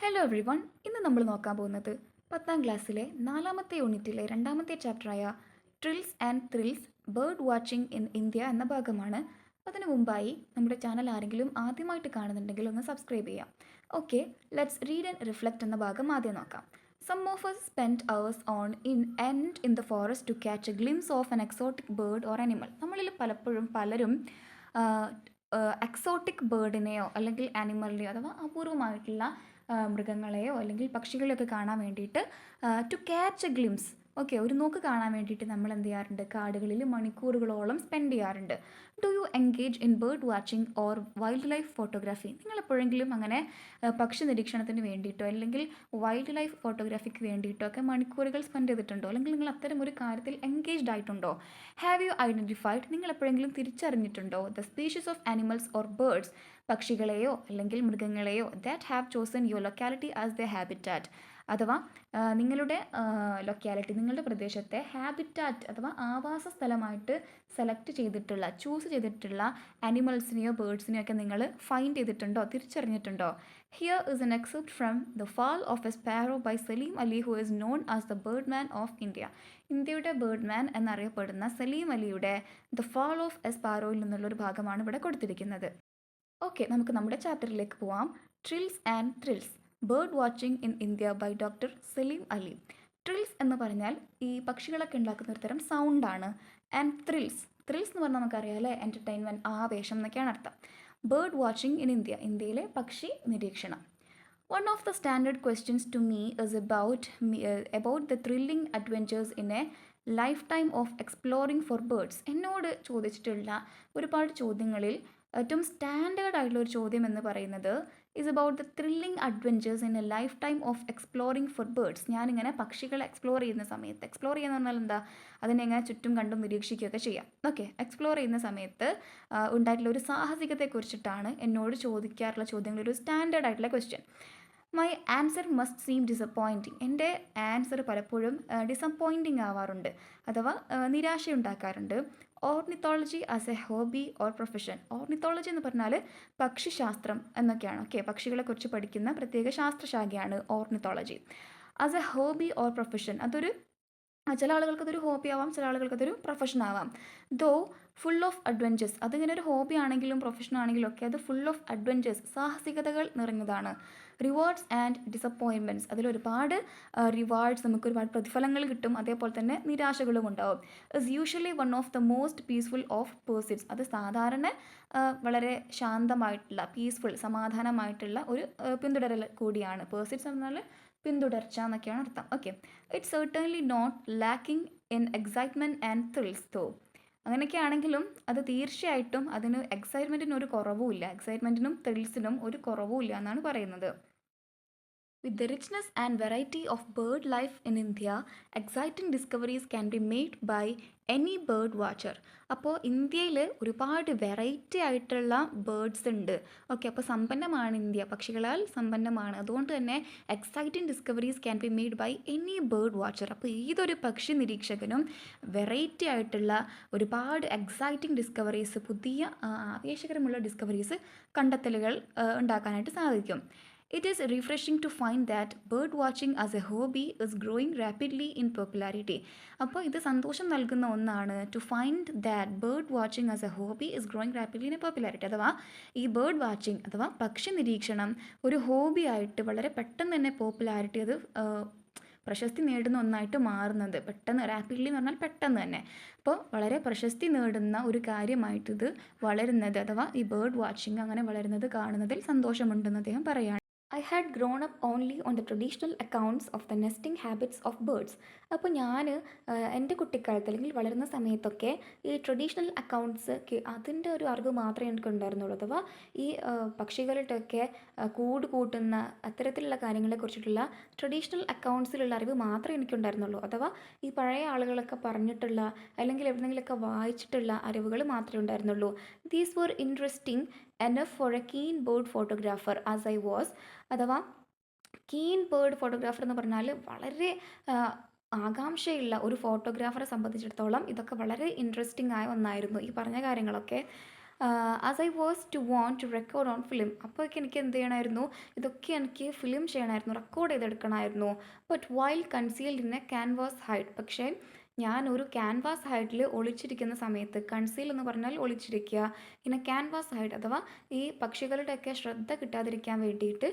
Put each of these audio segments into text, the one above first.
Hello every one. ഇന്ന് നമ്മൾ നോക്കാൻ പോകുന്നത് 10ാം ക്ലാസ്സിലെ 4ാമത്തെ യൂണിറ്റിലെ 2ാമത്തെ ചാപ്റ്ററായ trills and thrills bird watching in India എന്ന ഭാഗമാണ്. അതിനു മുമ്പായി നമ്മുടെ ചാനൽ ആരെങ്കിലും ആദ്യമായിട്ട് കാണുന്നുണ്ടെങ്കിൽ ഒന്ന് സബ്സ്ക്രൈബ് ചെയ്യാം. Okay, let's read and reflect എന്ന ഭാഗം ആദ്യം നോക്കാം. Some of us spent hours on in the forest to catch a glimpse of an exotic bird or animal. നമ്മളിൽ പലരും എക്സോട്ടിക് ബേർഡിനെയോ അല്ലെങ്കിൽ ആനിമലിനെയോ അഥവാ അപൂർവമായിട്ടുള്ള മൃഗങ്ങളെയോ അല്ലെങ്കിൽ പക്ഷികളെയൊക്കെ കാണാൻ വേണ്ടിയിട്ട് to catch a glimpse, okay, ഒരു നോക്ക് കാണാൻ വേണ്ടിയിട്ട് നമ്മൾ എന്ത് ചെയ്യാറുണ്ട്, കാടുകളിൽ മണിക്കൂറുകളോളം സ്പെൻഡ് ചെയ്യാറുണ്ട്. Do you engage in bird watching or wild life photography? നിങ്ങൾ എപ്പോഴെങ്കിലും അങ്ങനെ പക്ഷി നിരീക്ഷണത്തിന് വേണ്ടിയിട്ടോ അല്ലെങ്കിൽ വൈൽഡ് ലൈഫ് ഫോട്ടോഗ്രാഫിക്ക് വേണ്ടിയിട്ടോ ഒക്കെ മണിക്കൂറുകൾ സ്പെൻഡ് ചെയ്തിട്ടുണ്ടോ, അല്ലെങ്കിൽ നിങ്ങൾ അത്തരം ഒരു കാര്യത്തിൽ എൻഗേജ്ഡ് ആയിട്ടുണ്ടോ? ഹാവ് യു ഐഡൻറ്റിഫൈഡ്, നിങ്ങൾ എപ്പോഴെങ്കിലും തിരിച്ചറിഞ്ഞിട്ടുണ്ടോ the species of animals or birds, പക്ഷികളെയോ അല്ലെങ്കിൽ മൃഗങ്ങളെയോ that have chosen your locality as the habitat, അഥവാ നിങ്ങളുടെ ലൊക്കാലിറ്റി, നിങ്ങളുടെ പ്രദേശത്തെ ഹാബിറ്റാറ്റ് അഥവാ ആവാസ സ്ഥലമായിട്ട് ചൂസ് ചെയ്തിട്ടുള്ള ആനിമൽസിനെയോ ബേർഡ്സിനെയോ ഒക്കെ നിങ്ങൾ ഫൈൻഡ് ചെയ്തിട്ടുണ്ടോ, തിരിച്ചറിഞ്ഞിട്ടുണ്ടോ? Here is an except from the fall of a sparrow by Salim Ali, who is known as the bird man of India. ഇന്ത്യയുടെ ബേർഡ് മാൻ എന്നറിയപ്പെടുന്ന സലീം അലിയുടെ ദ ഫാൾ ഓഫ് എ സ്പാരോയിൽ നിന്നുള്ളൊരു ഭാഗമാണ് ഇവിടെ കൊടുത്തിരിക്കുന്നത്. ഓക്കെ, നമുക്ക് നമ്മുടെ ചാപ്റ്ററിലേക്ക് പോവാം. Trills and thrills bird watching in India by doctor Salim Ali. Trills എന്ന് പറഞ്ഞാൽ ഈ പക്ഷികളൊക്കെ ഉണ്ടാക്കുന്ന ഒരു തരം സൗണ്ടാണ്. ആൻഡ് ത്രിൽസ് എന്ന് പറഞ്ഞാൽ നമുക്കറിയാമല്ലേ, എൻ്റർടൈൻമെൻറ്റ്, ആവേശം എന്നൊക്കെയാണ് അർത്ഥം. ബേർഡ് വാച്ചിങ് ഇൻ ഇന്ത്യ, ഇന്ത്യയിലെ പക്ഷി നിരീക്ഷണം. One of the standard questions to me is about the thrilling adventures in a lifetime of exploring for birds. എന്നോട് ചോദിച്ചിട്ടുള്ള ഒരുപാട് ചോദ്യങ്ങളിൽ ഏറ്റവും സ്റ്റാൻഡേർഡ് ആയിട്ടുള്ള ഒരു ചോദ്യം എന്ന് പറയുന്നത് is about the thrilling adventures in a lifetime of exploring for birds. ഞാനിങ്ങനെ പക്ഷികളെ എക്സ്പ്ലോർ ചെയ്യുന്ന സമയത്ത്, എക്സ്പ്ലോർ ചെയ്യുന്ന പറഞ്ഞാൽ എന്താ, അതിനെ എങ്ങനെ ചുറ്റും കണ്ടും നിരീക്ഷിക്കുകയൊക്കെ ചെയ്യാം. ഓക്കെ, എക്സ്പ്ലോർ ചെയ്യുന്ന സമയത്ത് ഉണ്ടായിട്ടുള്ള ഒരു സാഹസികതയെക്കുറിച്ചിട്ടാണ് എന്നോട് ചോദിക്കാറുള്ള ചോദ്യങ്ങളൊരു സ്റ്റാൻഡേർഡ് ആയിട്ടുള്ള question. My answer must seem disappointing. എൻ്റെ ആൻസർ പലപ്പോഴും ഡിസപ്പോയിൻറ്റിങ് ആവാറുണ്ട്, അഥവാ നിരാശയുണ്ടാക്കാറുണ്ട്. Ornithology as a hobby or profession. Ornithology എന്ന് പറഞ്ഞാൽ പക്ഷിശാസ്ത്രം എന്നൊക്കെയാണ്. ഓക്കെ, പക്ഷികളെക്കുറിച്ച് പഠിക്കുന്ന പ്രത്യേക ശാസ്ത്രശാഖയാണ് ornithology. As a hobby or profession, ചില ആളുകൾക്ക് അതൊരു ഹോബി ആവാം, ചില ആളുകൾക്ക് അതൊരു പ്രൊഫഷൻ ആവാം. ദോ ഫുൾ ഓഫ് അഡ്വഞ്ചേഴ്സ്, അതിങ്ങനെ ഒരു ഹോബി ആണെങ്കിലും പ്രൊഫഷൻ ആണെങ്കിലും ഒക്കെ അത് ഫുൾ ഓഫ് അഡ്വഞ്ചേഴ്സ്, സാഹസികതകൾ നിറഞ്ഞതാണ്. റിവാർഡ്സ് ആൻഡ് ഡിസപ്പോയിൻമെൻറ്റ്സ്, അതിലൊരുപാട് റിവാർഡ്സ്, നമുക്ക് ഒരുപാട് പ്രതിഫലങ്ങൾ കിട്ടും, അതേപോലെ തന്നെ നിരാശകളും ഉണ്ടാവും. Is usually one of the most peaceful of pursuits, അത് സാധാരണ വളരെ ശാന്തമായിട്ടുള്ള, പീസ്ഫുൾ, സമാധാനമായിട്ടുള്ള ഒരു പിന്തുടരൽ കൂടിയാണ്. പേഴ്സിറ്റ്സ് എന്ന് പറഞ്ഞാൽ പിന്തുടർച്ച എന്നൊക്കെയാണ് അർത്ഥം. Okay, it's certainly not lacking in excitement and thrills though. അങ്ങനെയൊക്കെ ആണെങ്കിലും അത് തീർച്ചയായിട്ടും അതിന് എക്സൈറ്റ്മെൻറ്റിന് ഒരു കുറവുമില്ല, എക്സൈറ്റ്മെൻറ്റിനും ത്രിൽസിനും ഒരു കുറവുമില്ല എന്നാണ് പറയുന്നത്. With the richness and variety of bird life in India, exciting discoveries can be made by any bird watcher. അപ്പോൾ ഇന്ത്യയിൽ ഒരുപാട് വെറൈറ്റി ആയിട്ടുള്ള ബേർഡ്സ് ഉണ്ട്. ഓക്കെ, അപ്പോൾ സമ്പന്നമാണ് ഇന്ത്യ, പക്ഷികളാൽ സമ്പന്നമാണ്. അതുകൊണ്ട് തന്നെ exciting discoveries can be made by any bird watcher. അപ്പോൾ ഏതൊരു പക്ഷി നിരീക്ഷകനും വെറൈറ്റി ആയിട്ടുള്ള ഒരുപാട് എക്സൈറ്റിംഗ് ഡിസ്കവറീസ്, പുതിയ ആവേശകരമുള്ള ഡിസ്കവറീസ്, കണ്ടെത്തലുകൾ ഉണ്ടാക്കാനായിട്ട് സാധിക്കും. It is refreshing to find that bird watching as a hobby is growing rapidly in popularity. അപ്പോൾ ഇത് സന്തോഷം നൽകുന്ന ഒന്നാണ്. To find that bird watching as a hobby is growing rapidly in popularity. അഥവാ ഈ ബേർഡ് വാച്ചിങ് അഥവാ പക്ഷി നിരീക്ഷണം ഒരു ഹോബി ആയിട്ട് വളരെ പെട്ടെന്ന് തന്നെ പോപ്പുലാരിറ്റി, അത് പ്രശസ്തി നേടുന്ന ഒന്നായിട്ട് മാറുന്നത്, പെട്ടെന്ന്, റാപ്പിഡ്ലി എന്ന് പറഞ്ഞാൽ പെട്ടെന്ന് തന്നെ. അപ്പോൾ വളരെ പ്രശസ്തി നേടുന്ന ഒരു കാര്യമായിട്ട് ഇത് വളരുന്നത്, അഥവാ ഈ ബേർഡ് വാച്ചിങ് അങ്ങനെ വളരുന്നത് കാണുന്നതിൽ സന്തോഷമുണ്ടെന്ന് അദ്ദേഹം പറയുകയാണ്. I had grown up only on the traditional accounts of the nesting habits of birds. അപ്പോൾ ഞാൻ എൻ്റെ കുട്ടിക്കാലത്ത് അല്ലെങ്കിൽ വളരുന്ന സമയത്തൊക്കെ ഈ ട്രഡീഷണൽ അക്കൗണ്ട്സ്, അതിൻ്റെ ഒരു അറിവ് മാത്രമേ എനിക്ക് ഉണ്ടായിരുന്നുള്ളൂ. അഥവാ ഈ പക്ഷികളുടെയൊക്കെ കൂട് കൂട്ടുന്ന അത്തരത്തിലുള്ള കാര്യങ്ങളെക്കുറിച്ചിട്ടുള്ള ട്രഡീഷണൽ അക്കൗണ്ട്സിലുള്ള അറിവ് മാത്രമേ എനിക്കുണ്ടായിരുന്നുള്ളൂ. അഥവാ ഈ പഴയ ആളുകളൊക്കെ പറഞ്ഞിട്ടുള്ള അല്ലെങ്കിൽ എവിടെയെങ്കിലുമൊക്കെ വായിച്ചിട്ടുള്ള അറിവുകൾ മാത്രമേ ഉണ്ടായിരുന്നുള്ളൂ. These were interesting enough for a keen bird photographer as I was. അഥവാ കീൻ ബേർഡ് ഫോട്ടോഗ്രാഫർ എന്ന് പറഞ്ഞാൽ വളരെ ആകാംക്ഷയുള്ള ഒരു ഫോട്ടോഗ്രാഫറെ സംബന്ധിച്ചിടത്തോളം ഇതൊക്കെ വളരെ ഇൻട്രസ്റ്റിംഗ് ആയ ഒന്നായിരുന്നു, ഈ പറഞ്ഞ കാര്യങ്ങളൊക്കെ. As I was to want to record on film. അപ്പോഴൊക്കെ എനിക്ക് എന്ത് ചെയ്യണമായിരുന്നു, ഇതൊക്കെ എനിക്ക് ഫിലിം ചെയ്യണമായിരുന്നു, റെക്കോർഡ് ചെയ്തെടുക്കണമായിരുന്നു. But while concealed in a canvas hide. പക്ഷേ ഞാൻ ഒരു ക്യാൻവാസ് ഹൈഡിൽ ഒളിച്ചിരിക്കുന്ന സമയത്ത്, കൺസീൽ എന്ന് പറഞ്ഞാൽ ഒളിച്ചിരിക്കുക, പിന്നെ ക്യാൻവാസ് ഹൈഡ് അഥവാ ഈ പക്ഷികളുടെയൊക്കെ ശ്രദ്ധ കിട്ടാതിരിക്കാൻ വേണ്ടിയിട്ട്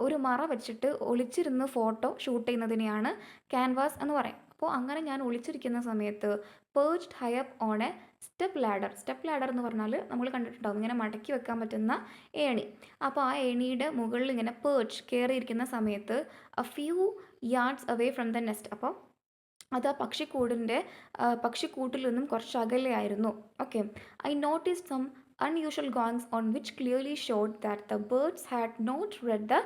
ഒരു മറ വെച്ചിട്ട് ഒളിച്ചിരുന്ന് ഫോട്ടോ ഷൂട്ട് ചെയ്യുന്നതിനെയാണ് ക്യാൻവാസ് എന്ന് പറയും. അപ്പോൾ അങ്ങനെ ഞാൻ ഒളിച്ചിരിക്കുന്ന സമയത്ത് പേർച്ച്ഡ് high up on A step ladder. Step ladder എന്ന് പറഞ്ഞാൽ നമ്മൾ കണ്ടിട്ടുണ്ടാവും, ഇങ്ങനെ മടക്കി വെക്കാൻ പറ്റുന്ന ഏണി. അപ്പോൾ ആ ഏണിയുടെ മുകളിൽ ഇങ്ങനെ പേർച്ച് കയറിയിരിക്കുന്ന സമയത്ത് a few yards away from the nest. അപ്പോൾ അത് ആ പക്ഷിക്കൂട്ടിൽ നിന്നും കുറച്ച് അകലെയായിരുന്നു. Okay, I noticed some unusual goings on which clearly showed that the birds had not read the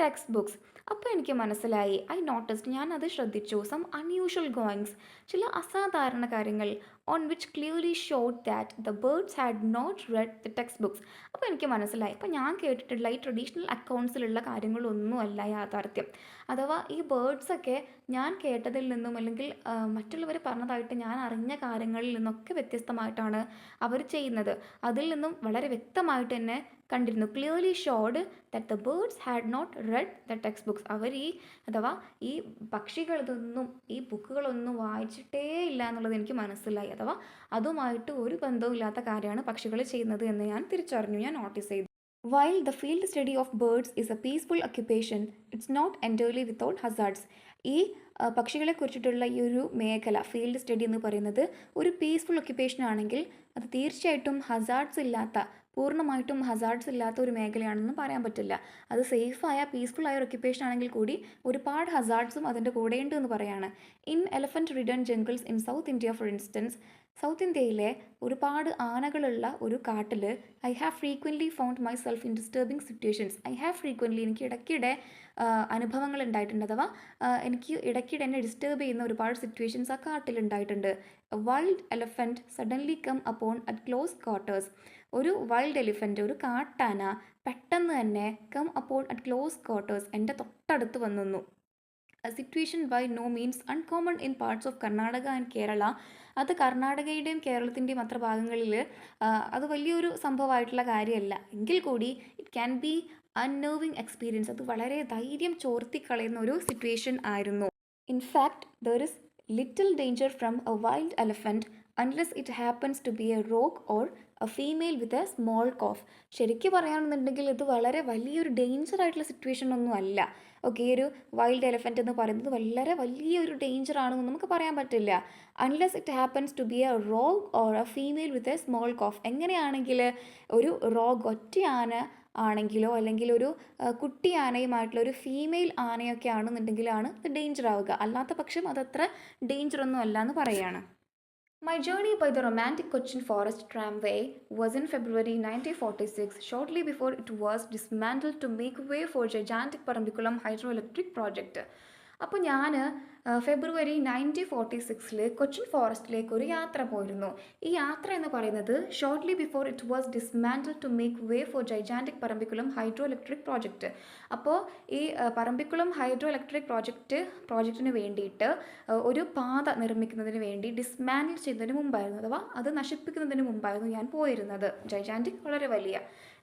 text books. അപ്പോൾ എനിക്ക് മനസ്സിലായി, ഐ നോട്ടീസ്ഡ്, ഞാനത് ശ്രദ്ധിച്ചു, സം അൺയൂഷ്വൽ ഗോയിങ്സ്, ചില അസാധാരണ കാര്യങ്ങൾ, on which clearly showed that the birds had not read the text books. അപ്പോൾ എനിക്ക് മനസ്സിലായി, അപ്പോൾ ഞാൻ കേട്ടിട്ടുള്ള ഈ ട്രഡീഷണൽ അക്കൗണ്ട്സിലുള്ള കാര്യങ്ങളൊന്നുമല്ല യാഥാർത്ഥ്യം. അഥവാ ഈ ബേർഡ്സൊക്കെ ഞാൻ കേട്ടതിൽ നിന്നും അല്ലെങ്കിൽ മറ്റുള്ളവർ പറഞ്ഞതായിട്ട് ഞാൻ അറിഞ്ഞ കാര്യങ്ങളിൽ നിന്നൊക്കെ വ്യത്യസ്തമായിട്ടാണ് അവർ ചെയ്യുന്നത്. അതിൽ നിന്നും വളരെ വ്യക്തമായിട്ട് തന്നെ കണ്ടിരുന്നു. Clearly showed that the birds had not read the text books. അവർ അഥവാ ഈ പക്ഷികളിതൊന്നും ഈ ബുക്കുകളൊന്നും വായിച്ചിട്ടേ ഇല്ല എന്നുള്ളത് എനിക്ക് മനസ്സിലായി. അഥവാ അതുമായിട്ട് ഒരു ബന്ധവും ഇല്ലാത്ത കാര്യമാണ് പക്ഷികൾ ചെയ്യുന്നത് എന്ന് ഞാൻ തിരിച്ചറിഞ്ഞു, ഞാൻ നോട്ടീസ് ചെയ്തു. While the field study of birds is a peaceful occupation, it's not entirely without hazards. ഈ പക്ഷികളെക്കുറിച്ചിട്ടുള്ള ഈ ഒരു മേഖല, ഫീൽഡ് സ്റ്റഡി എന്ന് പറയുന്നത് ഒരു പീസ്ഫുൾ ഒക്യുപ്പേഷൻ ആണെങ്കിൽ അത് തീർച്ചയായിട്ടും പൂർണ്ണമായിട്ടും ഹസാർഡ്സ് ഇല്ലാത്ത ഒരു മേഖലയാണെന്ന് പറയാൻ പറ്റില്ല. അത് സേഫായ പീസ്ഫുൾ ആയ ഒരു ഒക്യുപ്പേഷൻ ആണെങ്കിൽ കൂടി ഒരുപാട് ഹസാർഡ്സും അതിൻ്റെ കൂടെയുണ്ട് എന്ന് പറയാണ്. In elephant ridden jungles in south India for instance, south ഇന്ത്യയിലെ ഒരുപാട് ആനകളുള്ള ഒരു കാട്ടിൽ I have frequently found my self in disturbing situations. എനിക്ക് ഇടയ്ക്കിടെ അനുഭവങ്ങൾ ഉണ്ടായിട്ടുണ്ട്, അഥവാ എനിക്ക് ഇടയ്ക്കിടെ എന്നെ ഡിസ്റ്റർബ് ചെയ്യുന്ന ഒരുപാട് സിറ്റുവേഷൻസ് ആ കാട്ടിലുണ്ടായിട്ടുണ്ട്. Wild elephant suddenly come upon at close quarters. ഒരു വൈൽഡ് എലിഫൻറ്റ്, ഒരു കാട്ടാന പെട്ടെന്ന് തന്നെ come upon at close quarters, എൻ്റെ തൊട്ടടുത്ത് വന്നു. Situation by no means uncommon in parts of Karnataka and Kerala. അത് കർണാടകയുടെയും കേരളത്തിൻ്റെയും അത്ര ഭാഗങ്ങളിൽ അത് വലിയൊരു സംഭവമായിട്ടുള്ള കാര്യമല്ല. എങ്കിൽ കൂടി it can be unnerving experience. അത് വളരെ ധൈര്യം ചോർത്തിക്കളയുന്ന ഒരു സിറ്റുവേഷൻ ആയിരുന്നു. In fact there is little danger from a wild elephant unless it happens to be a rogue or a female with a small calf. ശരിക്കും പറയുകയാണെന്നുണ്ടെങ്കിൽ ഇത് വളരെ വലിയൊരു ഡേഞ്ചർ ആയിട്ടുള്ള സിറ്റുവേഷൻ ഒന്നും അല്ല. ഓക്കെ, ഒരു വൈൽഡ് എലഫൻറ്റ് എന്ന് പറയുന്നത് വളരെ വലിയൊരു ഡേഞ്ചർ ആണെന്ന് നമുക്ക് പറയാൻ പറ്റില്ല. Unless it happens to be a rogue or a female with a small calf. എങ്ങനെയാണെങ്കിൽ ഒരു റോഗ് ഒറ്റ ആന ആണെങ്കിലോ അല്ലെങ്കിൽ ഒരു കുട്ടി ആനയുമായിട്ടുള്ള ഒരു ഫീമെയിൽ ആനയൊക്കെ ആണെന്നുണ്ടെങ്കിലാണ് ഇത് ഡേഞ്ചർ ആവുക. അല്ലാത്ത പക്ഷം അതത്ര ഡേഞ്ചർ ഒന്നും അല്ല എന്ന് പറയുകയാണ്. My journey by the romantic Cochin Forest Tramway was in February 1946, shortly before it was dismantled to make way for gigantic Parambikulam hydroelectric project. അപ്പോൾ ഞാൻ ഫെബ്രുവരി 1946 കൊച്ചിൻ ഫോറസ്റ്റിലേക്ക് ഒരു യാത്ര പോയിരുന്നു. ഈ യാത്ര എന്ന് പറയുന്നത് shortly before it was dismantle to make way for gigantic Parambikulam hydroelectric project. അപ്പോൾ ഈ പറമ്പിക്കുളം ഹൈഡ്രോ ഇലക്ട്രിക് പ്രോജക്റ്റിന് വേണ്ടിയിട്ട് ഒരു പാത നിർമ്മിക്കുന്നതിന് വേണ്ടി ഡിസ്മാൻറ്റിൽ ചെയ്യുന്നതിന് മുമ്പായിരുന്നു, അഥവാ അത് നശിപ്പിക്കുന്നതിന് മുമ്പായിരുന്നു ഞാൻ പോയിരുന്നത്. ജൈജാൻറ്റിക് വളരെ വലിയ.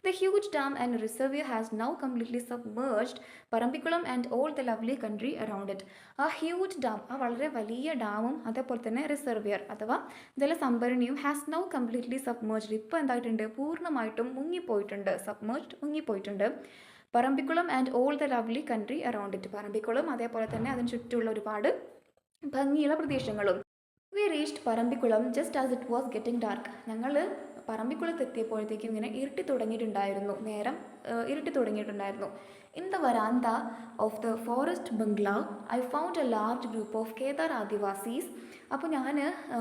The huge dam and reservoir has now completely submerged Parambikulam and all the lovely country around it. ആ ഹ്യൂജ് ഡാം, ആ വളരെ വലിയ ഡാമും അതേപോലെ തന്നെ റിസർവിയർ അഥവാ ജലസംഭരണിയും ഹാസ് നൗ കംപ്ലീറ്റ്ലി സബ്മേർജ്ഡ്. ഇപ്പോൾ എന്തായിട്ടുണ്ട്, പൂർണ്ണമായിട്ടും മുങ്ങിപ്പോയിട്ടുണ്ട്. Parambikulam and all the lovely country around it. Parambikulam അതേപോലെ തന്നെ അതിന് ചുറ്റുമുള്ള ഒരുപാട് ഭംഗിയുള്ള പ്രദേശങ്ങളും. We reached Parambikulam just as it was getting dark. ഞങ്ങൾ പറമ്പിക്കുളത്ത് എത്തിയപ്പോഴത്തേക്കും ഇങ്ങനെ ഇരുട്ടി തുടങ്ങിയിട്ടുണ്ടായിരുന്നു. In the verandah of the forest bungalow I found a large group of Kadar Adivasis. അപ്പോൾ ഞാൻ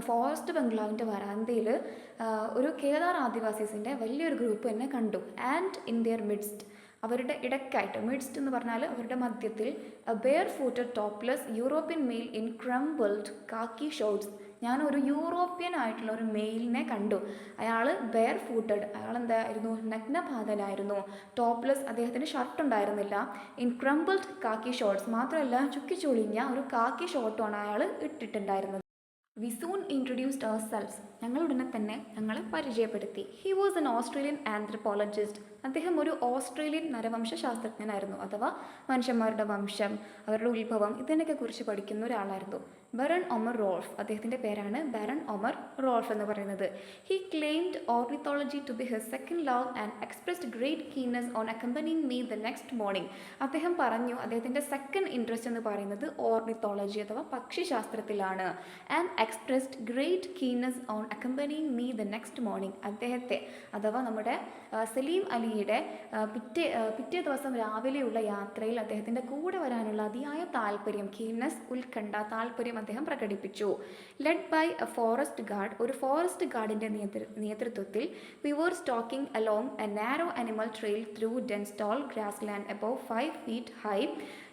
ഫോറസ്റ്റ് ബംഗ്ലാവിൻ്റെ വരാന്തയിൽ ഒരു കേദാർ ആദിവാസീസിൻ്റെ വലിയൊരു ഗ്രൂപ്പ് എന്നെ കണ്ടു. ആൻഡ് ഇൻ ദിയർ മിഡ്സ്റ്റ്, അവരുടെ ഇടയ്ക്കായിട്ട്, മിഡ്സ്റ്റ് എന്ന് പറഞ്ഞാൽ അവരുടെ മധ്യത്തിൽ, bare footed topless European male in crumbled khaki shorts. ഞാനൊരു യൂറോപ്യൻ ആയിട്ടുള്ള ഒരു മെയിലിനെ കണ്ടു. അയാൾ ബെയർ ഫൂട്ടഡ്, അയാൾ എന്തായിരുന്നു, നഗ്നപാതനായിരുന്നു. ടോപ്ലെസ്, അദ്ദേഹത്തിന് ഷർട്ട് ഉണ്ടായിരുന്നില്ല. ഇൻ ക്രംബിൾഡ് കാക്കി ഷോർട്സ്, മാത്രമല്ല ചുക്കിച്ചുളിഞ്ഞ ഒരു കാക്കി ഷോർട്ടുമാണ് അയാൾ ഇട്ടിട്ടുണ്ടായിരുന്നത്. We soon introduced ourselves. ഞങ്ങൾ ഉടനെ തന്നെ ഞങ്ങളെ പരിചയപ്പെടുത്തി. He was an Australian anthropologist. അദ്ദേഹം ഒരു ഓസ്ട്രേലിയൻ നരവംശ ശാസ്ത്രജ്ഞനായിരുന്നു, അഥവാ മനുഷ്യന്മാരുടെ വംശം, അവരുടെ ഉത്ഭവം, ഇതിനൊക്കെ കുറിച്ച് പഠിക്കുന്ന ഒരാളായിരുന്നു. ബരൺ ഒമർ റോൾഫ്, അദ്ദേഹത്തിൻ്റെ പേരാണ് ബരൺ ഒമർ റോൾഫ് എന്ന് പറയുന്നത്. He claimed ornithology to be his second love and expressed great keenness on accompanying me the next morning. അദ്ദേഹം പറഞ്ഞു അദ്ദേഹത്തിൻ്റെ സെക്കൻഡ് ഇൻട്രസ്റ്റ് എന്ന് പറയുന്നത് ഓർണിത്തോളജി അഥവാ പക്ഷിശാസ്ത്രത്തിലാണ്. And expressed great keenness on accompanying me the next morning. അദ്ദേഹത്തെ അഥവാ നമ്മുടെ സലീം അലിയുടെ പിറ്റേ ദിവസം രാവിലെയുള്ള യാത്രയിൽ അദ്ദേഹത്തിൻ്റെ കൂടെ വരാനുള്ള അതിയായ താല്പര്യം, കീനസ്, ഉത്കണ്ഠ, താല്പര്യം അദ്ദേഹം പ്രകടിപ്പിച്ചു. Led by a forest guard, ഒരു ഫോറസ്റ്റ് ഗാർഡിൻ്റെ നേതൃത്വത്തിൽ we were stalking along a narrow animal trail through dense tall grassland above 5 feet high.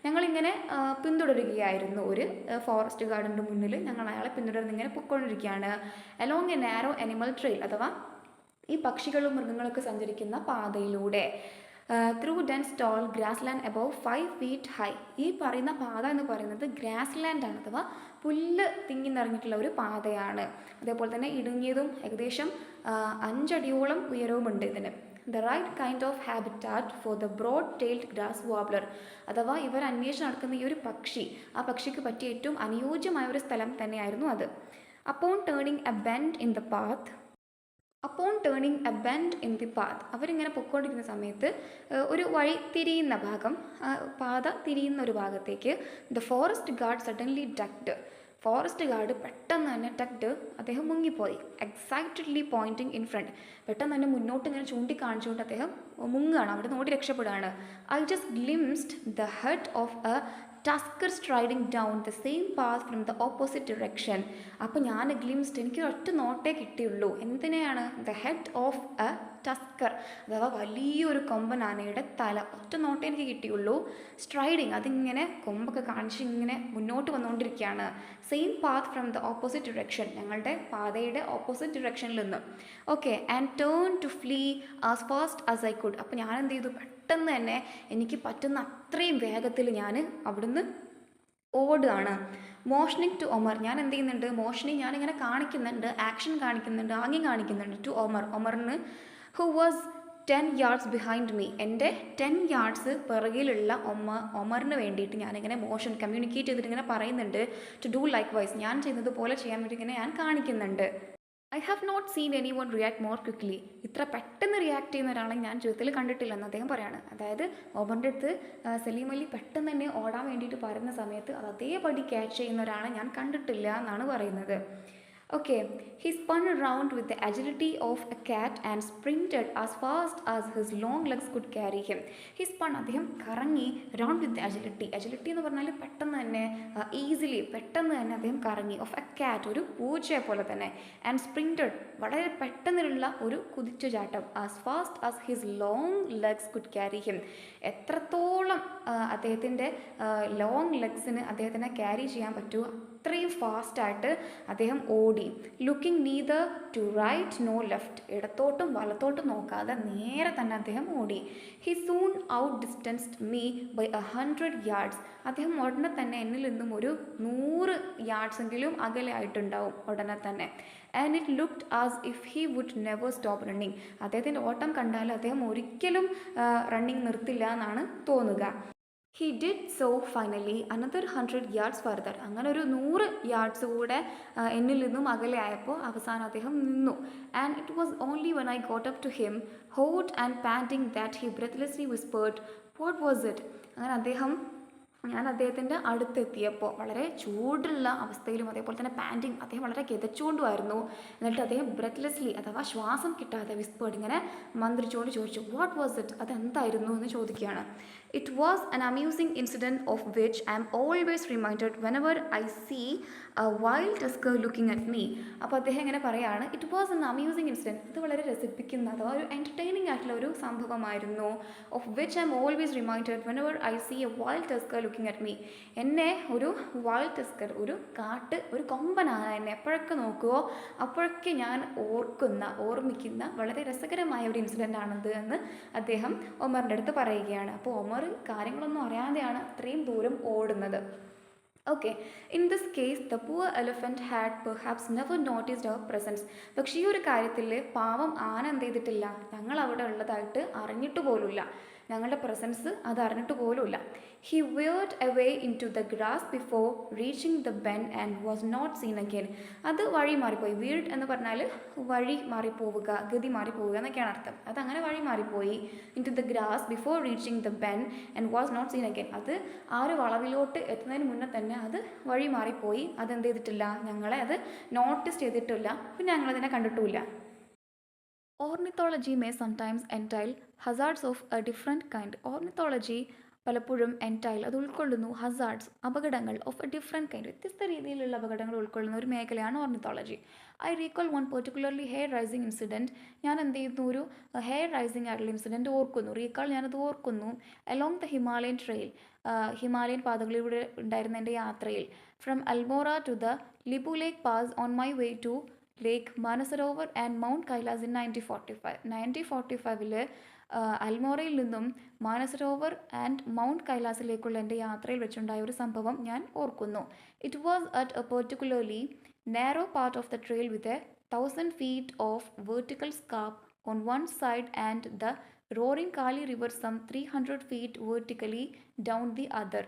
ഞങ്ങളിങ്ങനെ പിന്തുടരുകയായിരുന്നു. ഒരു ഫോറസ്റ്റ് ഗാർഡിൻ്റെ മുന്നിൽ ഞങ്ങൾ അയാളെ പിന്തുടർന്ന് ഇങ്ങനെ പൊയ്ക്കൊണ്ടിരിക്കുകയാണ്. Along a narrow animal trail അഥവാ ഈ പക്ഷികളും മൃഗങ്ങളൊക്കെ സഞ്ചരിക്കുന്ന പാതയിലൂടെ. Through dense tall grassland above 5 feet high. ഈ പറയുന്ന പാത എന്ന് പറയുന്നത് ഗ്രാസ് ലാൻഡാണ്, അഥവാ പുല്ല് തിങ്ങി നിറഞ്ഞിട്ടുള്ള ഒരു പാതയാണ്. അതേപോലെ തന്നെ ഇടുങ്ങിയതും ഏകദേശം 5 അടിയോളം ഉയരവുമുണ്ട് ഇതിന്. The right kind of habitat for the broad tailed grass warbler, അഥവാ ഇവർ അന്വേഷിച്ച് നടക്കുന്ന ഈ ഒരു പക്ഷി, ആ പക്ഷിക്ക് പറ്റിയ ഏറ്റവും അനുയോജ്യമായ ഒരു സ്ഥലം തന്നെയായിരുന്നു അത്. Upon turning A bend in the path, അവരിങ്ങനെ പൊയ്ക്കൊണ്ടിരിക്കുന്ന സമയത്ത് ഒരു വഴി തിരിയുന്ന ഭാഗം, പാത തിരിയുന്ന ഒരു ഭാഗത്തേക്ക് the forest guard suddenly ducked, forest guard പെട്ടെന്ന് തന്നെ ഡക്ഡ്, അദ്ദേഹം മുങ്ങിപ്പോയി. എക്സൈറ്റഡ്ലി പോയിന്റിങ് ഇൻ ഫ്രണ്ട്, പെട്ടെന്ന് തന്നെ മുന്നോട്ട് ഇങ്ങനെ ചൂണ്ടിക്കാണിച്ചുകൊണ്ട് അദ്ദേഹം മുങ്ങുകയാണ്, അവിടെ നിന്ന് ഓടി രക്ഷപ്പെടുകയാണ്. I just glimpsed the head of a tusker striding down the same path from the opposite direction. അപ്പോൾ ഞാൻ ഗ്ലിംസ്ഡ്, എനിക്ക് ഒറ്റ നോട്ടേ കിട്ടിയുള്ളൂ. എന്തിനെയാണ്? The head of a tusker, അഥവാ വലിയൊരു കൊമ്പൻ ആനയുടെ തല, ഒറ്റ നോട്ടേ എനിക്ക് കിട്ടിയുള്ളൂ. സ്ട്രൈഡിങ്, അതിങ്ങനെ കൊമ്പൊക്കെ കാണിച്ച് ഇങ്ങനെ മുന്നോട്ട് വന്നുകൊണ്ടിരിക്കുകയാണ്. Same path from the opposite direction, ഞങ്ങളുടെ പാതയുടെ ഓപ്പോസിറ്റ് ഡിറക്ഷനിൽ നിന്ന്. Okay. And turn to flee as fast as I could. അപ്പോൾ ഞാൻ എന്ത് ചെയ്തു? പെട്ടെന്ന് തന്നെ എനിക്ക് പറ്റുന്ന അത്രയും വേഗത്തിൽ ഞാൻ അവിടുന്ന് ഓടുകയാണ്. മോഷനിങ് ടു ഒമർ, ഞാൻ എന്ത് ചെയ്യുന്നുണ്ട്? മോഷനിങ്, ഞാനിങ്ങനെ കാണിക്കുന്നുണ്ട്, ആക്ഷൻ കാണിക്കുന്നുണ്ട്, ആംഗ്യം കാണിക്കുന്നുണ്ട്. ടു ഒമറിന്, who was 10 yards behind me, എൻ്റെ 10 yards പിറകിലുള്ള ഒമറിന് വേണ്ടിയിട്ട് ഞാനിങ്ങനെ മോഷൻ കമ്മ്യൂണിക്കേറ്റ് ചെയ്തിട്ട് ഇങ്ങനെ പറയുന്നുണ്ട്. ടു ഡു ലൈക്ക് വൈസ്, ഞാൻ ചെയ്യുന്നത് പോലെ ചെയ്യാൻ വേണ്ടി ഇങ്ങനെ ഞാൻ കാണിക്കുന്നുണ്ട്. I have not seen anyone react more quickly, ഇത്ര പെട്ടെന്ന് റിയാക്ട് ചെയ്യുന്ന ഒരാളെ ഞാൻ ജീവിതത്തിൽ കണ്ടിട്ടില്ലെന്ന് അദ്ദേഹം പറയാണ്. അതായത് ഒമറിൻ്റെ അടുത്ത് സലീം അലി പെട്ടെന്ന് തന്നെ ഓടാൻ വേണ്ടിയിട്ട് പറയുന്ന സമയത്ത് അത് അതേപടി ക്യാച്ച് ചെയ്യുന്ന ഒരാളെ ഞാൻ കണ്ടിട്ടില്ല എന്നാണ് പറയുന്നത്. Okay, he spun around with the agility of a cat and sprinted as fast as his long legs could carry him. He spun, അദ്ദേഹം കറങ്ങി, round with the agility. agility എന്ന് പറഞ്ഞാൽ പെട്ടെന്ന് തന്നെ, ഈസിലി, പെട്ടെന്ന് തന്നെ അദ്ദേഹം കറങ്ങി. ഓഫ് എ കാറ്റ്, ഒരു പൂച്ചയെ പോലെ തന്നെ. ആൻഡ് സ്പ്രിൻറ്റഡ്, വളരെ പെട്ടെന്നുള്ള ഒരു കുതിച്ചുചാട്ടം. As fast as his long legs could carry him, എത്രത്തോളം അദ്ദേഹത്തിൻ്റെ ലോങ് ലെഗ്സിന് അദ്ദേഹത്തിനെ ക്യാരി ചെയ്യാൻ പറ്റുമോ അത്രയും ഫാസ്റ്റായിട്ട് അദ്ദേഹം ഓടി. Looking neither to right no left, ഇടത്തോട്ടും വലത്തോട്ടും നോക്കാതെ നേരെ തന്നെ അദ്ദേഹം ഓടി. He soon outdistanced me by 100 yards, അദ്ദേഹം ഉടനെ തന്നെ എന്നിൽ നിന്നും ഒരു 100 yards എങ്കിലും അകലെ ആയിട്ടുണ്ടാവും ഉടനെ തന്നെ. And it looked as if he would never stop running, അദ്ദേഹത്തിൻ്റെ ഓട്ടം കണ്ടാൽ അദ്ദേഹം ഒരിക്കലും റണ്ണിങ് നിർത്തില്ല എന്നാണ് തോന്നുക. He did so finally another 100 yards further, അങ്ങനെ ഒരു 100 yards കൂടെ എന്നിൽ നിന്നും അകലെ ആയപ്പോൾ അവസാനം അദ്ദേഹം നിന്നു. And it was only when I got up to him hot and panting that he breathlessly whispered what was it. അങ്ങനെ ഞാൻ അദ്ദേഹത്തിൻ്റെ അടുത്തെത്തിയപ്പോൾ വളരെ ചൂടുള്ള അവസ്ഥയിലും അതേപോലെ തന്നെ പാൻറ്റിങ്, അദ്ദേഹം വളരെ കിതച്ചുകൊണ്ടുമായിരുന്നു. എന്നിട്ട് അദ്ദേഹം ബ്രെത്ത്ലെസ്ലി അഥവാ ശ്വാസം കിട്ടാതെ വിസ്പേർഡ്, ഇങ്ങനെ മന്ത്രിച്ചുകൊണ്ട് ചോദിച്ചു വാട്ട് വാസ് ഇറ്റ്, അതെന്തായിരുന്നു എന്ന് ചോദിക്കുകയാണ്. It was an amusing incident of which I am always reminded whenever I see a wild tusker looking at me. അപ്പോൾ അദ്ദേഹം ഇങ്ങനെ പറയുകയാണ്, it was an amusing incident, ഇത് വളരെ രസിപ്പിക്കുന്ന അഥവാ ഒരു എൻ്റർടൈനിങ് ആയിട്ടുള്ള ഒരു സംഭവമായിരുന്നു. Of which I'm always reminded whenever I see a wild tusker looking at me, എന്നെ ഒരു വൈൽഡ് ടസ്കർ, ഒരു കൊമ്പനാന എന്നെ എപ്പോഴൊക്കെ നോക്കുമോ അപ്പോഴൊക്കെ ഞാൻ ഓർമ്മിക്കുന്ന വളരെ രസകരമായ ഒരു ഇൻസിഡൻ്റ് ആണത് എന്ന് അദ്ദേഹം ഒമറിൻ്റെ അടുത്ത് പറയുകയാണ്. അപ്പോൾ ഒമർ കാര്യങ്ങളൊന്നും അറിയാതെയാണ് അത്രയും ദൂരം ഓടുന്നത്. Okay, in this case the poor elephant had perhaps never noticed our presence. പക്ഷേ ഈ ഒരു കാര്യത്തിൽ പാവം ആന എന്ത് ചെയ്തിട്ടില്ല, ഞങ്ങൾ അവിടെ ഉള്ളതായിട്ട് അറിഞ്ഞിട്ട് പോലുമില്ല, ഞങ്ങളുടെ പ്രസൻസ് അത് അറിഞ്ഞിട്ട് പോലുമില്ല. He veered away into the grass before reaching the bend and was not seen again. അത് വഴി മാറിപ്പോയി. വീഴ്ഡ് എന്ന് പറഞ്ഞാൽ വഴി മാറിപ്പോവുക, ഗതി മാറിപ്പോവുക എന്നൊക്കെയാണ് അർത്ഥം. അതങ്ങനെ വഴി മാറിപ്പോയി. Into the grass before reaching the bend and was not seen again. അത് ആ ഒരു വളവിലോട്ട് എത്തുന്നതിന് മുന്നേ തന്നെ അത് വഴി മാറിപ്പോയി. അതെന്ത് ചെയ്തിട്ടില്ല, ഞങ്ങളെ അത് നോട്ടീസ് ചെയ്തിട്ടില്ല, പിന്നെ ഞങ്ങളതിനെ കണ്ടിട്ടുമില്ല. Ornithology may sometimes entail hazards of a different kind. Ornithology പലപ്പോഴും എൻറ്റൈൽ അത് ഉൾക്കൊള്ളുന്നു ഹസാർഡ്സ് അപകടങ്ങൾ ഓഫ് എ ഡിഫറെൻറ്റ് കൈൻഡ് വ്യത്യസ്ത രീതിയിലുള്ള അപകടങ്ങൾ ഉൾക്കൊള്ളുന്ന ഒരു മേഖലയാണ് ornithology. I recall one particularly hair raising incident. ഞാൻ എന്ത് ചെയ്യുന്നു, ഒരു ഹെയർ റൈസിങ് ആയിട്ടുള്ള ഇൻസിഡൻറ്റ് ഓർക്കുന്നു. റീകോൾ ഞാനത് ഓർക്കുന്നു. Along the Himalayan trail, Himalayan പാതകളിലൂടെ ഉണ്ടായിരുന്ന എൻ്റെ യാത്രയിൽ, from Almora to the Lipu Lekh pass on my way to lake Manasarovar and mount Kailas in 1945. 1945 അൽമോറയിൽ നിന്നും മാനസരോവർ ആൻഡ് മൗണ്ട് കൈലാസിലേക്കുള്ള എൻ്റെ യാത്രയിൽ വെച്ചുണ്ടായ ഒരു സംഭവം ഞാൻ ഓർക്കുന്നു. It was at a particularly narrow part of the trail with a 1000 feet of vertical scarp on one side and the roaring Kali river some 300 feet vertically down the other.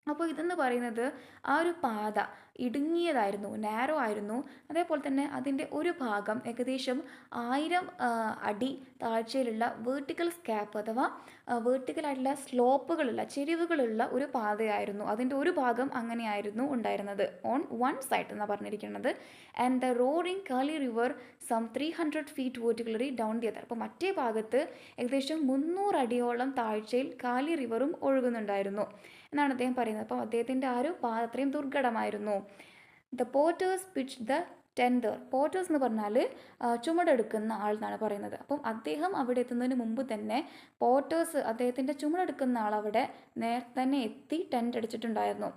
അപ്പോൾ ഇതെന്ന് പറയുന്നത് ആ ഒരു പാത ഇടുങ്ങിയതായിരുന്നു, നാരോ ആയിരുന്നു. അതേപോലെ തന്നെ അതിൻ്റെ ഒരു ഭാഗം ഏകദേശം 1000 അടി താഴ്ചയിലുള്ള വേർട്ടിക്കൽ സ്കാപ്പ് അഥവാ വേർട്ടിക്കലായിട്ടുള്ള സ്ലോപ്പുകളുള്ള ചെരിവുകളുള്ള ഒരു പാതയായിരുന്നു. അതിൻ്റെ ഒരു ഭാഗം അങ്ങനെയായിരുന്നു ഉണ്ടായിരുന്നത്, ഓൺ വൺ സൈഡ് എന്നാണ് പറഞ്ഞിരിക്കുന്നത്. And the roaring Kali river some 300 feet vertically down the other. അപ്പോൾ മറ്റേ ഭാഗത്ത് ഏകദേശം 300 അടിയോളം താഴ്ചയിൽ കാലി റിവറും ഒഴുകുന്നുണ്ടായിരുന്നു എന്നാണ് അദ്ദേഹം പറയുന്നത്. അപ്പോൾ അദ്ദേഹത്തിൻ്റെ ആ ഒരു പാത അത്രയും ദുർഘടമായിരുന്നു. The porters pitch the tent. Porters എന്ന് പറഞ്ഞാൽ ചുമടെടുക്കുന്ന ആൾ എന്നാണ് പറയുന്നത്. അപ്പം അദ്ദേഹം അവിടെ എത്തുന്നതിന് മുമ്പ് തന്നെ പോർട്ടേഴ്സ്, അദ്ദേഹത്തിൻ്റെ ചുമടെടുക്കുന്ന ആൾ അവിടെ നേരത്തെ തന്നെ എത്തി ടെൻറ്റ് അടിച്ചിട്ടുണ്ടായിരുന്നു.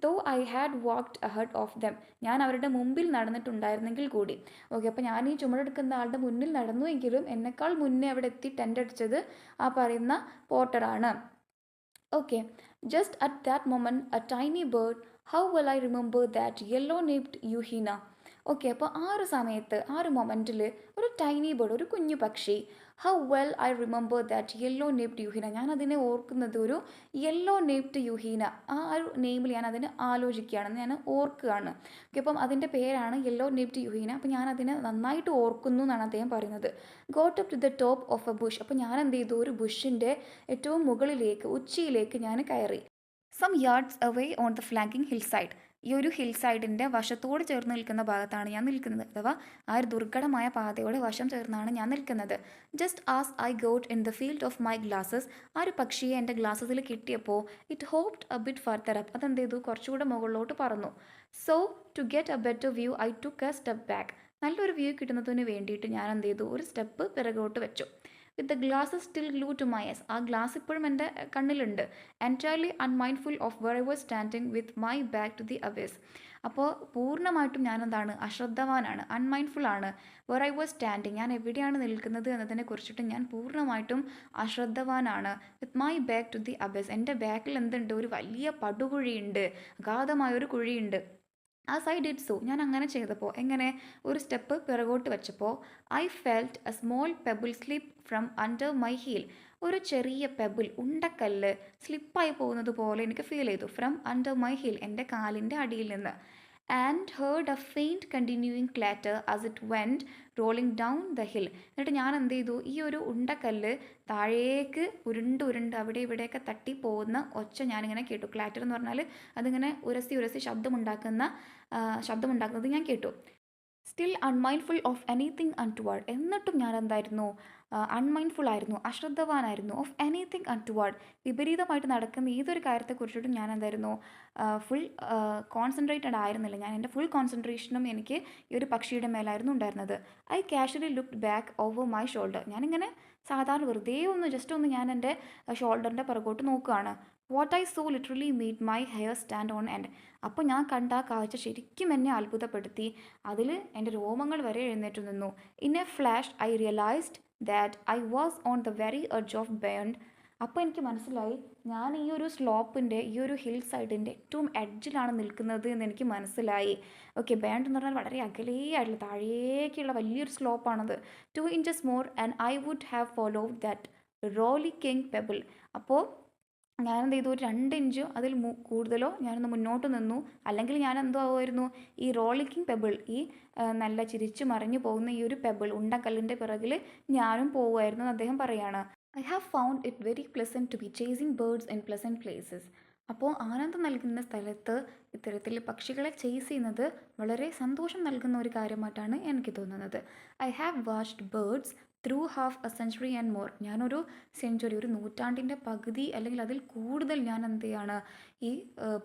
Though I had walked ahead of them. ഞാൻ അവരുടെ മുമ്പിൽ നടന്നിട്ടുണ്ടായിരുന്നെങ്കിൽ കൂടി. ഓക്കെ, അപ്പോൾ ഞാൻ ഈ ചുമടെടുക്കുന്ന ആളുടെ മുന്നിൽ നടന്നു എങ്കിലും എന്നെക്കാൾ മുന്നേ അവിടെ എത്തി ടെൻറ്റ് അടിച്ചത് ആ പറയുന്ന പോർട്ടറാണ്. Okay, just at that moment, a tiny bird, how well I remember that yellow-napped yuhina. Okay, അപ്പോൾ ആ ഒരു സമയത്ത്, ആ ഒരു മൊമെൻറ്റിൽ ഒരു ടൈനി ബേർഡ്, ഒരു കുഞ്ഞു പക്ഷി, how well I remember that yellow naped yuhina. ഞാൻ അതിനെ ഓർക്കുന്നത് ഒരു യെല്ലോ നേപ്ഡ് യുഹീന, ആ ഒരു നെയിമിൽ ഞാൻ അതിനെ ആലോചിക്കുകയാണ്, ഞാൻ ഓർക്കുകയാണ്. ഓക്കെ, അപ്പം അതിൻ്റെ പേരാണ് യെല്ലോ നേപ്ഡ് യുഹീന. അപ്പോൾ ഞാൻ അതിനെ നന്നായിട്ട് ഓർക്കുന്നു എന്നാണ് അദ്ദേഹം പറയുന്നത്. Got up to the top of a bush. അപ്പോൾ ഞാൻ എന്ത് ചെയ്തു, ഒരു ബുഷിൻ്റെ ഏറ്റവും മുകളിലേക്ക്, ഉച്ചിയിലേക്ക് ഞാൻ കയറി. Some yards away on the flanking hillside. ഈ ഒരു ഹിൽ സൈഡിൻ്റെ വശത്തോട് ചേർന്ന് നിൽക്കുന്ന ഭാഗത്താണ് ഞാൻ നിൽക്കുന്നത്, അഥവാ ആ ഒരു ദുർഘടമായ പാതയോട് വശം ചേർന്നാണ് ഞാൻ നിൽക്കുന്നത്. Just as I got in the field of my glasses. ആ ഒരു പക്ഷിയെ എൻ്റെ ഗ്ലാസസിൽ കിട്ടിയപ്പോൾ it hopped a bit further up. അതെന്ത് ചെയ്തു, കുറച്ചുകൂടെ മുകളിലോട്ട് പറന്നു. So to get a better view I took a step back. നല്ലൊരു വ്യൂ കിട്ടുന്നതിന് വേണ്ടിയിട്ട് ഞാൻ എന്ത് ചെയ്തു, ഒരു സ്റ്റെപ്പ് പിറകോട്ട് വെച്ചു. With the glass still glue to my eyes. ആ ഗ്ലാസ് ഇപ്പോഴും എൻ്റെ കണ്ണിലുണ്ട്. Entirely unmindful of were I was standing with my back to the abyss. അപ്പോൾ പൂർണ്ണമായിട്ടും ഞാൻ എന്താണ്, അശ്രദ്ധവാനാണ്, അൺമൈൻഡ്ഫുൾ ആണ്. വെർ ഐ വാസ് സ്റ്റാൻഡിങ്, ഞാൻ എവിടെയാണ് നിൽക്കുന്നത് എന്നതിനെ കുറിച്ചിട്ട് ഞാൻ പൂർണ്ണമായിട്ടും അശ്രദ്ധവാനാണ്. With my back to the abyss. എൻ്റെ ബാക്കിൽ എന്തുണ്ട്, ഒരു വലിയ പടുകുഴിയുണ്ട്, അഗാധമായൊരു കുഴിയുണ്ട്. ആസ് ഐ ഡിഡ് സോ, ഞാൻ അങ്ങനെ ചെയ്തപ്പോൾ, എങ്ങനെ, ഒരു സ്റ്റെപ്പ് പിറകോട്ട് വെച്ചപ്പോൾ, I felt a small pebble slip from under my heel. ഒരു ചെറിയ പെബിൾ, ഉണ്ടക്കല്ല് സ്ലിപ്പായി പോകുന്നത് പോലെ എനിക്ക് ഫീൽ ചെയ്തു. ഫ്രം അണ്ടർ മൈ ഹീൽ, എൻ്റെ കാലിൻ്റെ അടിയിൽ നിന്ന്. And heard a faint continuing clatter as it went rolling down the hill. എന്നിട്ട് ഞാൻ എന്ത് ചെയ്തു, ഈ ഒരു ഉണ്ടക്കല്ല് താഴേക്ക് ഉരുണ്ട് അവിടെ ഇവിടെയൊക്കെ തട്ടി പോകുന്ന ഒച്ച ഞാനിങ്ങനെ കേട്ടു. ക്ലാറ്റർ എന്ന് പറഞ്ഞാൽ അതിങ്ങനെ ഉരസി ശബ്ദമുണ്ടാക്കുന്നത് ഞാൻ കേട്ടു. Still unmindful of anything untoward. എന്നിട്ടും ഞാൻ എന്തായിരുന്നു, അൺമൈൻഡ്ഫുൾ ആയിരുന്നു, അശ്രദ്ധവാനായിരുന്നു. ഓഫ് എനിത്തിങ് അൺടുവേർഡ്, വിപരീതമായിട്ട് നടക്കുന്ന ഏതൊരു കാര്യത്തെക്കുറിച്ചിട്ടും ഞാൻ എന്തായിരുന്നു, ഫുൾ കോൺസെൻട്രേറ്റഡ് ആയിരുന്നില്ല. ഞാൻ എൻ്റെ ഫുൾ കോൺസെൻട്രേഷനും എനിക്ക് ഈ ഒരു പക്ഷിയുടെ മേലായിരുന്നു ഉണ്ടായിരുന്നത്. I casually looked back over my shoulder. ഞാനിങ്ങനെ സാധാരണ വെറുതെ ജസ്റ്റ് ഒന്ന് ഞാൻ എൻ്റെ ഷോൾഡറിൻ്റെ പുറകോട്ട് നോക്കുകയാണ്. What I so literally made my hair stand on end. അപ്പോൾ ഞാൻ കണ്ട ആ കാഴ്ച ശരിക്കും എന്നെ അത്ഭുതപ്പെടുത്തി. അതിൽ എൻ്റെ രോമങ്ങൾ വരെ എഴുന്നേറ്റ് നിന്നു. In a flash I realised that I was on the very edge of burned അപ്പോൾ എനിക്ക് മനസ്സിലായി ഞാൻ ഈ ഒരു സ്ലോപ്പിൻ്റെ ഈ ഒരു ഹിൽ സൈഡിൻ്റെ ഏറ്റവും എഡ്ജിലാണ് നിൽക്കുന്നത് എന്ന് എനിക്ക് മനസ്സിലായി. ഓക്കെ, ബേണ്ട് എന്ന് പറഞ്ഞാൽ വളരെ അകലെയായിട്ടുള്ള താഴേക്കുള്ള വലിയൊരു സ്ലോപ്പാണത്. 2 inches more and I would have followed that റോലി കിങ് പെബിൾ. അപ്പോൾ ഞാനെന്ത് ചെയ്തു, ഒരു 2 ഇഞ്ച് അതിൽ കൂടുതലോ ഞാനൊന്ന് മുന്നോട്ട് നിന്നു, അല്ലെങ്കിൽ ഞാൻ എന്തോ ആവുമായിരുന്നു, ഈ റോളിക്കിംഗ് പെബിൾ, ഈ നല്ല ചിരിച്ചു മറിഞ്ഞു പോകുന്ന ഈ ഒരു പെബിൾ ഉണ്ടക്കല്ലിൻ്റെ പിറകിൽ ഞാനും പോവുമായിരുന്നു എന്ന് അദ്ദേഹം പറയുകയാണ്. I have found it very pleasant to be chasing birds in pleasant places. അപ്പോൾ ആനന്ദം നൽകുന്ന സ്ഥലത്ത് ഇത്തരത്തിൽ പക്ഷികളെ ചേസ് ചെയ്യുന്നത് വളരെ സന്തോഷം നൽകുന്ന ഒരു കാര്യമായിട്ടാണ് എനിക്ക് തോന്നുന്നത്. I have watched birds through half A century and more. ഞാനൊരു സെഞ്ച്വറി, ഒരു നൂറ്റാണ്ടിൻ്റെ പകുതി അല്ലെങ്കിൽ അതിൽ കൂടുതൽ ഞാൻ എന്ത് ചെയ്യാണ്, ഈ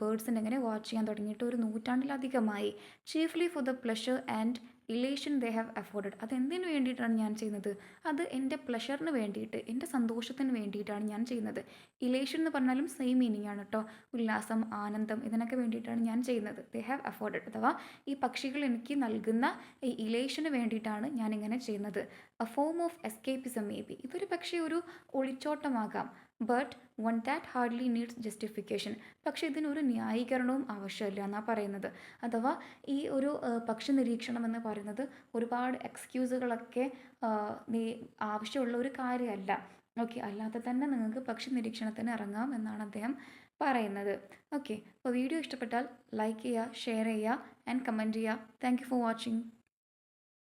ബേർഡ്സിൻ്റെ എങ്ങനെ വാച്ച് ചെയ്യാൻ തുടങ്ങിയിട്ട് ഒരു നൂറ്റാണ്ടിലധികമായി. Chiefly for the pleasure and elation they have afforded. അതെന്തിനു വേണ്ടിയിട്ടാണ് ഞാൻ ചെയ്യുന്നത്? അത് എൻ്റെ പ്ലഷറിന് വേണ്ടിയിട്ട്, എൻ്റെ സന്തോഷത്തിന് വേണ്ടിയിട്ടാണ് ഞാൻ ചെയ്യുന്നത്. ഇലേഷൻ എന്ന് പറഞ്ഞാലും സെയിം മീനിങ് ആണ് കേട്ടോ. ഉല്ലാസം, ആനന്ദം, ഇതിനൊക്കെ വേണ്ടിയിട്ടാണ് ഞാൻ ചെയ്യുന്നത്. ദേ ഹാവ് അഫോർഡഡ് അഥവാ ഈ പക്ഷികൾ എനിക്ക് നൽകുന്ന ഈ ഇലേഷന് വേണ്ടിയിട്ടാണ് ഞാനിങ്ങനെ ചെയ്യുന്നത്. A form of escapism may be. ഇതൊരു പക്ഷേ ഒരു ഒളിച്ചോട്ടമാകാം. But one that hardly needs justification. പക്ഷേ ഇതിനൊരു ന്യായീകരണവും ആവശ്യമില്ല എന്നാണ് പറയുന്നത്. അഥവാ ഈ ഒരു പക്ഷി നിരീക്ഷണം എന്ന് പറയുന്നത് ഒരുപാട് എക്സ്ക്യൂസുകളൊക്കെ ആവശ്യമുള്ള ഒരു കാര്യമല്ല. ഓക്കെ, അല്ലാതെ തന്നെ നിങ്ങൾക്ക് പക്ഷി നിരീക്ഷണത്തിന് ഇറങ്ങാം എന്നാണ് അദ്ദേഹം പറയുന്നത്. ഓക്കെ, അപ്പോൾ വീഡിയോ ഇഷ്ടപ്പെട്ടാൽ ലൈക്ക് ചെയ്യുക, ഷെയർ ചെയ്യുക ആൻഡ് കമൻറ്റ് ചെയ്യുക. Thank you for watching.